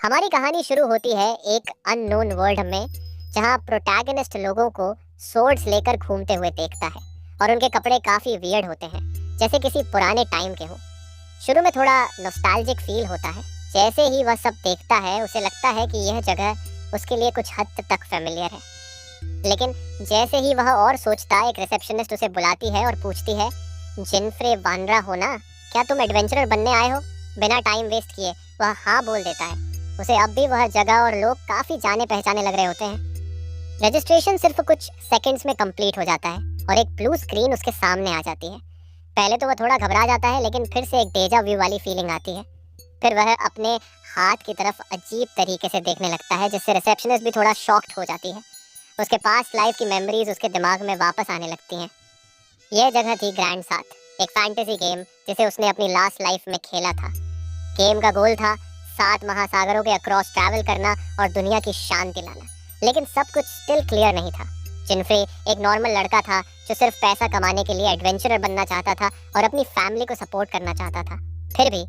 हमारी कहानी शुरू होती है एक अननोन वर्ल्ड में, जहां प्रोटैगनिस्ट लोगों को सोर्ड्स लेकर घूमते हुए देखता है और उनके कपड़े काफी वियर्ड होते हैं, जैसे किसी पुराने टाइम के हों। शुरू में थोड़ा नॉस्टैल्जिक फील होता है। जैसे ही वह सब देखता है उसे लगता है कि यह जगह उसके लिए कुछ हद तक फेमिलियर है। लेकिन जैसे ही वह और सोचता, एक रिसेप्शनिस्ट उसे बुलाती है और पूछती है, जिनफ्रे वानरा हो ना? क्या तुम एडवेंचरर बनने आए हो? बिना टाइम वेस्ट किए वह हाँ बोल देता है। उसे अब भी वह जगह और लोग काफी जाने पहचाने लग रहे होते हैं। रजिस्ट्रेशन सिर्फ कुछ सेकंड्स में कंप्लीट हो जाता है और एक ब्लू स्क्रीन उसके सामने आ जाती है। पहले तो वह थोड़ा घबरा जाता है, लेकिन फिर से एक डेजा व्यू वाली फीलिंग आती है। फिर वह अपने हाथ की तरफ अजीब तरीके से देखने लगता है, जिससे रिसेप्शनिस्ट भी थोड़ा शॉक्ड हो जाती है। उसके पास लाइफ की मेमोरीज उसके दिमाग में वापस आने लगती हैं। यह जगह थी ग्रैंड साथ, एक फैंटेसी गेम जिसे उसने अपनी लास्ट लाइफ में खेला था। गेम का गोल था 7 महासागरों के अक्रॉस ट्रैवल करना और दुनिया की शांति लाना। लेकिन सब कुछ स्टिल क्लियर नहीं था। जिनफ्रे एक नॉर्मल लड़का था जो सिर्फ पैसा कमाने के लिए एडवेंचरर बनना चाहता था और अपनी फैमिली को सपोर्ट करना चाहता था। फिर भी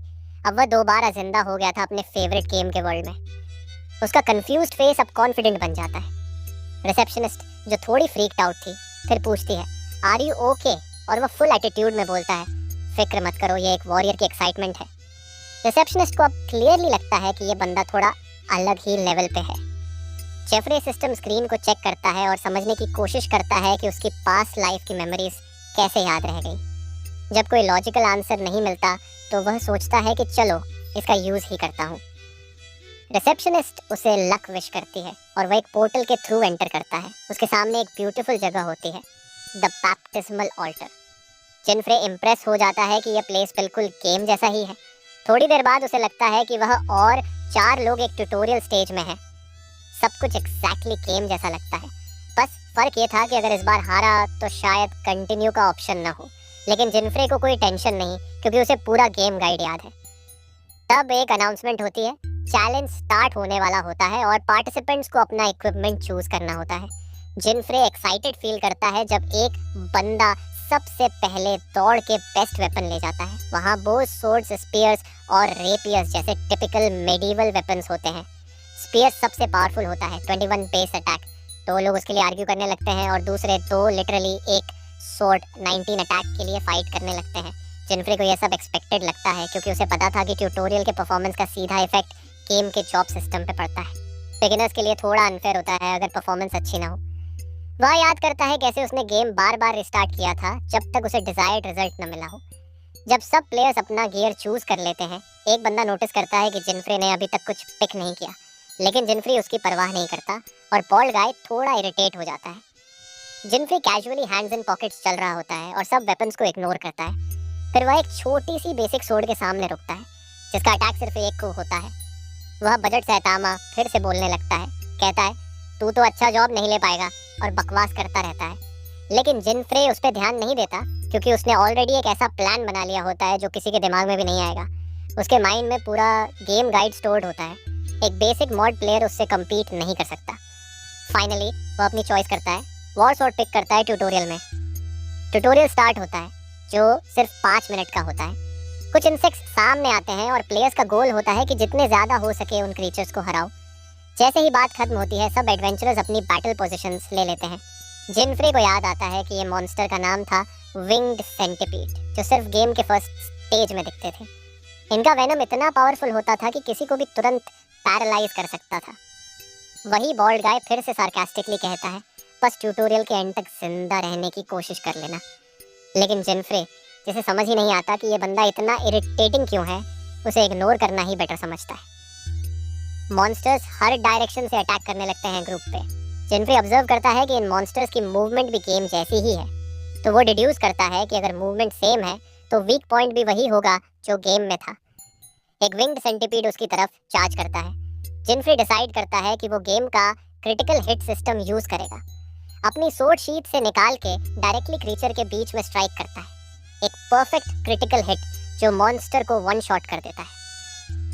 अब वह दोबारा जिंदा हो गया था अपने फेवरेट गेम के वर्ल्ड में। उसका कंफ्यूज्ड फेस अब कॉन्फिडेंट बन जाता है। रिसेप्शनिस्ट, जो थोड़ी फ्रीक्ड आउट थी, फिर पूछती है, आर यू ओके? और वह फुल एटीट्यूड में बोलता है, फिक्र मत करो, ये एक वॉरियर की एक्साइटमेंट है। रिसेप्शनिस्ट को अब क्लियरली लगता है कि ये बंदा थोड़ा अलग ही लेवल पे है। जेफरे सिस्टम स्क्रीन को चेक करता है और समझने की कोशिश करता है कि उसकी पास्ट लाइफ की मेमोरीज कैसे याद रह गई। जब कोई लॉजिकल आंसर नहीं मिलता तो वह सोचता है कि चलो इसका यूज ही करता हूँ। रिसेप्शनिस्ट उसे लक विश करती है और वह एक पोर्टल के थ्रू एंटर करता है। उसके सामने एक ब्यूटीफुल जगह होती है, द बैप्टिस्मल ऑल्टर। जिनफ्रे इम्प्रेस हो जाता है कि यह प्लेस बिल्कुल गेम जैसा ही है। थोड़ी देर बाद उसे लगता है कि वह और 4 लोग एक ट्यूटोरियल स्टेज में हैं। सब कुछ एग्जैक्टली गेम जैसा लगता है। बस फर्क ये था कि अगर इस बार हारा तो शायद कंटिन्यू का ऑप्शन न हो। लेकिन जिनफ्रे को कोई टेंशन नहीं, क्योंकि उसे पूरा गेम गाइड याद है। तब एक अनाउंसमेंट होती है, चैलेंज स्टार्ट होने वाला होता है और पार्टिसिपेंट्स को अपना इक्विपमेंट चूज करना होता है। जिनफ्रे एक्साइटेड फील करता है जब एक बंदा सबसे पहले दौड़ के बेस्ट वेपन ले जाता है। वहाँ बोस, सोर्ड्स, स्पीयर्स और रेपियर्स जैसे टिपिकल मेडिवल वेपन्स होते हैं। स्पीयर्स सबसे पावरफुल होता है, 21 पेस अटैक। 2 लोग उसके लिए आर्ग्यू करने लगते हैं और दूसरे 2 लिटरली एक सोर्ड 19 अटैक के लिए फाइट करने लगते हैं। जिनफ्रे को यह सब एक्सपेक्टेड लगता है, क्योंकि उसे पता था कि ट्यूटोरियल के परफॉर्मेंस का सीधा इफेक्ट गेम के जॉब सिस्टम पे पड़ता है। बिगिनर्स के लिए थोड़ा अनफेयर होता है अगर परफॉर्मेंस अच्छी ना हो। वह याद करता है कैसे उसने गेम बार बार रिस्टार्ट किया था जब तक उसे डिजायर्ड रिजल्ट न मिला हो। जब सब प्लेयर्स अपना गियर चूज कर लेते हैं, एक बंदा नोटिस करता है कि जिनफ्रे ने अभी तक कुछ पिक नहीं किया। लेकिन जिनफ्रे उसकी परवाह नहीं करता और बॉल्ड गाय थोड़ा इरिटेट हो जाता है। जिनफ्रे कैजुअली हैंड्स इन पॉकेट्स चल रहा होता है और सब वेपन्स को इग्नोर करता है। फिर वह एक छोटी सी बेसिक सोर्ड के सामने रुकता है, जिसका अटैक सिर्फ एक को होता है। वह बजट सैतामा फिर से बोलने लगता है, कहता है, तू तो अच्छा जॉब नहीं ले पाएगा, और बकवास करता रहता है। लेकिन जिनफ्रे उस पर ध्यान नहीं देता, क्योंकि उसने ऑलरेडी एक ऐसा प्लान बना लिया होता है जो किसी के दिमाग में भी नहीं आएगा। उसके माइंड में पूरा गेम गाइड स्टोर्ड होता है। एक बेसिक मॉड प्लेयर उससे कम्पीट नहीं कर सकता। फाइनली वह अपनी चॉइस करता है, वॉर स्वॉर्ड पिक करता है ट्यूटोरियल में। ट्यूटोरियल स्टार्ट होता है, जो सिर्फ 5 मिनट का होता है। कुछ इंसेक्ट्स सामने आते हैं और प्लेयर्स का गोल होता है कि जितने ज्यादा हो सके उन क्रीचर्स को हराओ। जैसे ही बात खत्म होती है, सब एडवेंचरर्स अपनी बैटल पोजीशंस ले लेते हैं। जिनफ्रे को याद आता है कि ये मॉन्स्टर का नाम था विंग्ड सेंटिपीड, जो सिर्फ गेम के फर्स्ट स्टेज में दिखते थे। इनका वेनम इतना पावरफुल होता था कि किसी को भी तुरंत पैरालाइज कर सकता था। वही बॉल्ड गाय फिर से सार्कास्टिकली कहता है, बस ट्यूटोरियल के एंड तक जिंदा रहने की कोशिश कर लेना। लेकिन जिनफ्रे, जिसे समझ ही नहीं आता कि ये बंदा इतना इरिटेटिंग क्यों है, उसे इग्नोर करना ही बेटर समझता है। मॉन्स्टर्स हर डायरेक्शन से अटैक करने लगते हैं ग्रुप पे। जिनफ्रे ऑब्जर्व करता है कि इन मॉन्स्टर्स की मूवमेंट भी गेम जैसी ही है, तो वो डिड्यूस करता है कि अगर मूवमेंट सेम है तो वीक पॉइंट भी वही होगा जो गेम में था। एक विंग्ड सेंटिपीड उसकी तरफ चार्ज करता है। जिनफ्रे डिसाइड करता है कि वो गेम का क्रिटिकल हिट सिस्टम यूज करेगा। अपनी सोर्ड शीट से निकाल के डायरेक्टली क्रीचर के बीच में स्ट्राइक करता है, एक परफेक्ट क्रिटिकल हिट जो मॉन्स्टर को 1 शॉट कर देता है।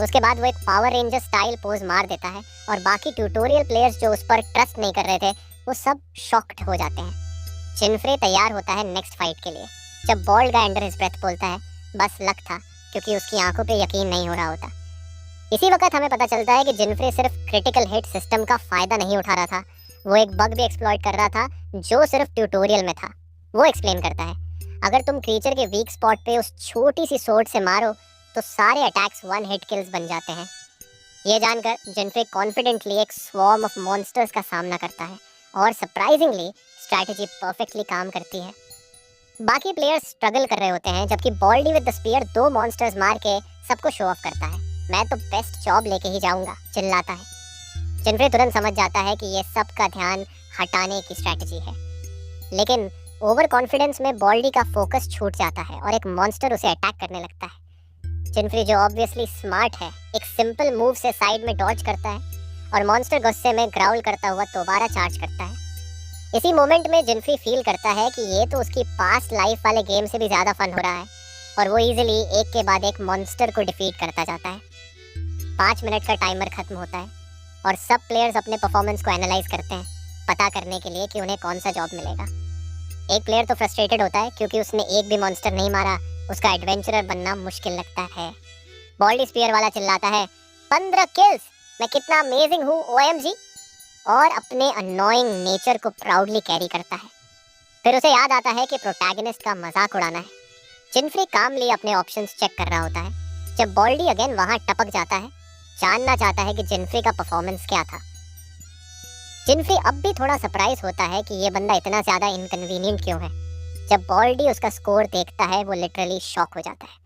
उसके बाद वो एक पावर रेंजर स्टाइल पोज मार देता है और बाकी ट्यूटोरियल प्लेयर्स जो उस पर ट्रस्ट नहीं कर रहे थे, वो सब शॉक्ड हो जाते हैं। जिनफ्रे तैयार होता है नेक्स्ट फाइट के लिए, जब बॉल्ड गाय अंडर हिज ब्रेथ बोलता है, बस लक था, क्योंकि उसकी आंखों पे यकीन नहीं हो रहा होता। इसी वक्त हमें पता चलता है कि जिनफ्रे सिर्फ क्रिटिकल हिट सिस्टम का फायदा नहीं उठा रहा था, वो एक बग भी एक्सप्लॉइट कर रहा था जो सिर्फ ट्यूटोरियल में था। वो एक्सप्लेन करता है, अगर तुम क्रीचर के वीक स्पॉट पे उस छोटी सी सोर्ड से मारो तो सारे अटैक्स वन हिट किल्स बन जाते हैं। ये जानकर जिनफ्रे कॉन्फिडेंटली एक स्वॉर्म ऑफ मॉन्स्टर्स का सामना करता है और सरप्राइजिंगली स्ट्रैटेजी परफेक्टली काम करती है। बाकी प्लेयर्स स्ट्रगल कर रहे होते हैं जबकि baldy with the spear 2 monsters मार के सबको शो ऑफ करता है। मैं तो बेस्ट जॉब लेके ही जाऊंगा चिल्लाता है। जिनफ्रे तुरंत समझ जाता है कि ये सब का ध्यान हटाने की स्ट्रैटेजी है, लेकिन ओवर कॉन्फिडेंस में बॉल्डी का फोकस छूट जाता है और एक मॉन्स्टर उसे अटैक करने लगता है। जिनफ्रे जो ऑब्वियसली स्मार्ट है, एक सिंपल मूव से साइड में डॉज करता है और मॉन्स्टर गुस्से में ग्राउल करता हुआ दोबारा चार्ज करता है। इसी मोमेंट में जिनफ्री फील करता है कि ये तो उसकी पास्ट लाइफ वाले गेम से भी ज़्यादा फन हो रहा है और वो इजीली एक के बाद एक मॉन्स्टर को डिफीट करता जाता है। 5 मिनट का टाइमर खत्म होता है और सब प्लेयर्स अपने परफॉर्मेंस को एनालाइज करते हैं, पता करने के लिए कि उन्हें कौन सा जॉब मिलेगा। एक प्लेयर तो फ्रस्ट्रेटेड होता है क्योंकि उसने एक भी मॉन्स्टर नहीं मारा, उसका एडवेंचरर बनना मुश्किल लगता है। बॉल्डी स्पीयर वाला चिल्लाता है, 15 किल्स, मैं कितना अमेजिंग हूँ OMG, और अपने अननोइंग नेचर को प्राउडली कैरी करता है। फिर उसे याद आता है कि प्रोटैगनिस्ट का मजाक उड़ाना है। जिनफ्री कामली अपने ऑप्शंस चेक कर रहा होता है जब बॉल्डी अगेन वहां टपक जाता है, जानना चाहता है कि जिनफ्री का परफॉर्मेंस क्या था। जिनफ्री अब भी थोड़ा सरप्राइज होता है कि ये बंदा इतना ज्यादा इनकन्वीनियंट क्यों है। जब बॉल्डी उसका स्कोर देखता है वो लिटरली शॉक हो जाता है।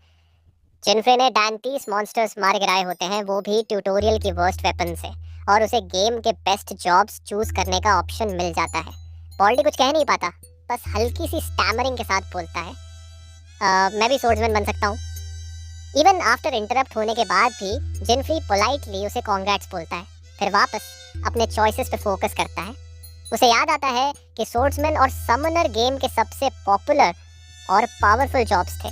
जिनफ्री ने 30 मॉन्स्टर्स मार गिराए होते हैं, वो भी ट्यूटोरियल की वर्स्ट वेपन से, और उसे गेम के बेस्ट जॉब्स चूज करने का ऑप्शन मिल जाता है। बॉल्डी कुछ कह नहीं पाता, बस हल्की सी स्टैमरिंग के साथ बोलता है, मैं भी सोर्ड्समैन बन सकता हूँ। इवन आफ्टर इंटरप्ट होने के बाद भी जिनफ्री पोलाइटली उसे कॉन्ग्रेट्स बोलता है, फिर वापस अपने चॉइसेस पे फोकस करता है। उसे याद आता है कि सोर्ड्समैन और समनर गेम के सबसे पॉपुलर और पावरफुल जॉब्स थे,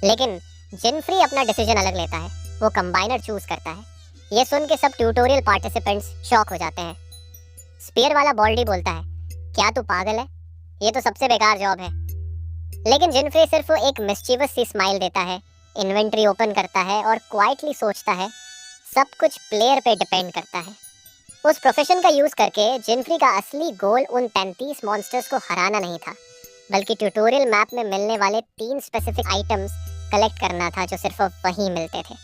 लेकिन जिनफ्री अपना डिसीजन अलग लेता है, वो कंबाइनर चूज करता है। ये सुन के सब ट्यूटोरियल पार्टिसिपेंट्स शॉक हो जाते हैं। स्पीयर वाला बॉल्डी बोलता है, क्या तू पागल है, ये तो सबसे बेकार जॉब है। लेकिन जिनफ्री सिर्फ एक मिस्चीवस सी स्माइल देता है, इन्वेंटरी ओपन करता है और क्वाइटली सोचता है, सब कुछ प्लेयर पे डिपेंड करता है। उस प्रोफेशन का यूज करके जिनफ्री का असली गोल उन 33 मॉन्स्टर्स को हराना नहीं था, बल्कि ट्यूटोरियल मैप में मिलने वाले 3 स्पेसिफिक आइटम्स कलेक्ट करना था जो सिर्फ वहीं मिलते थे।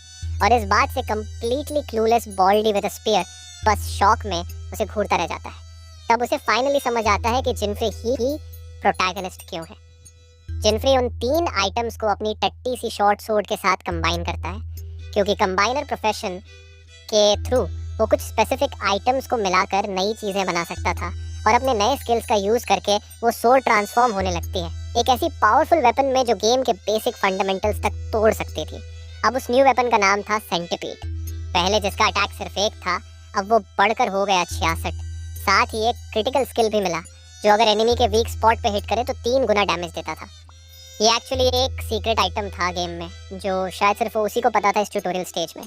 और इस बात से completely clueless baldy with a spear बस शॉक में उसे घूरता रह जाता है। तब उसे फाइनली समझ आता है कि जिनफ्री ही प्रोटैगनिस्ट क्यों है। जिनफ्री उन 3 आइटम्स को अपनी टट्टी सी शॉर्ट सोर्ड के साथ कंबाइन करता है, क्योंकि कंबाइनर प्रोफेशन के थ्रू वो कुछ स्पेसिफिक आइटम्स को मिलाकर नई चीज़ें बना सकता था और अपने नए स्किल्स का यूज़ करके वो सोर्ड ट्रांसफॉर्म होने लगती है, एक ऐसी पावरफुल वेपन में जो गेम के बेसिक फंडामेंटल्स तक तोड़ सकती थी। अब उस न्यू वेपन का नाम था सेंटिपीड। पहले जिसका अटैक सिर्फ 1 था, अब वो बढ़कर हो गया 66। साथ ही एक क्रिटिकल स्किल भी मिला जो अगर एनिमी के वीक स्पॉट पे हिट करे तो 3 गुना डैमेज देता था। ये एक्चुअली एक सीक्रेट आइटम था गेम में, जो शायद सिर्फ उसी को पता था इस ट्यूटोरियल स्टेज में।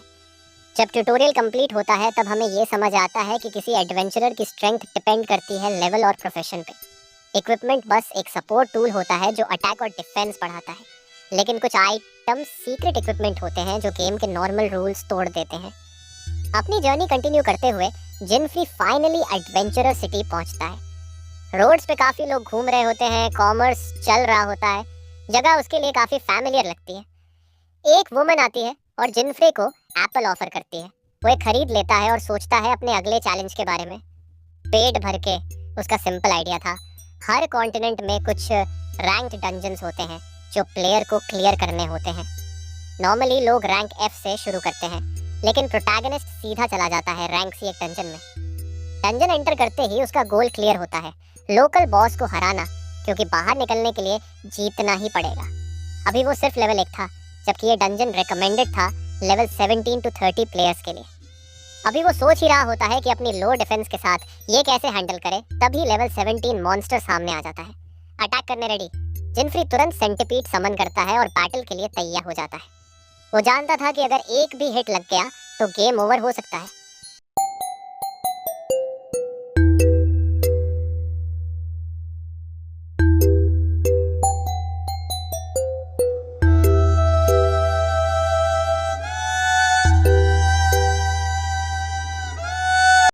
जब ट्यूटोरियल कंप्लीट होता है तब हमें ये समझ आता है कि किसी एडवेंचरर की स्ट्रेंथ डिपेंड करती है लेवल और प्रोफेशन पे। इक्विपमेंट बस एक सपोर्ट टूल होता है जो अटैक और डिफेंस बढ़ाता है, लेकिन कुछ आइटम सीक्रेट इक्विपमेंट होते हैं जो गेम के नॉर्मल रूल्स तोड़ देते हैं। अपनी जर्नी कंटिन्यू करते हुए जिनफ्री फाइनली एडवेंचरर सिटी पहुंचता है। रोड्स पे काफ़ी लोग घूम रहे होते हैं, कॉमर्स चल रहा होता है, जगह उसके लिए काफ़ी फैमिलियर लगती है। एक वुमन आती है और जिनफ्री को एप्पल ऑफर करती है। वो एक खरीद लेता है और सोचता है अपने अगले चैलेंज के बारे में। पेट भर के उसका सिंपल आइडिया था, हर कॉन्टिनेंट में कुछ रैंक्ड डंजन्स होते हैं जो प्लेयर को क्लियर करने होते हैं। नॉर्मली लोग रैंक F से शुरू करते हैं, लेकिन प्रोटैगनिस्ट सीधा चला जाता है रैंक C एक डंजन में। डंजन एंटर करते ही उसका गोल क्लियर होता है, लोकल बॉस को हराना, क्योंकि बाहर निकलने के लिए जीतना ही पड़ेगा। अभी वो सिर्फ लेवल 1 था, जबकि ये डंजन रिकमेंडेड था लेवल 17 to 30 प्लेयर्स के लिए। अभी वो सोच ही रहा होता है कि अपनी लो डिफेंस के साथ ये कैसे हैंडल करे, तभी लेवल 17 मॉन्स्टर सामने आ जाता है। अटैक करने रेडी, जिनफ्री तुरंत सेंटिपीड समन करता है और बैटल के लिए तैयार हो जाता है। वो जानता था कि अगर एक भी हिट लग गया तो गेम ओवर हो सकता है,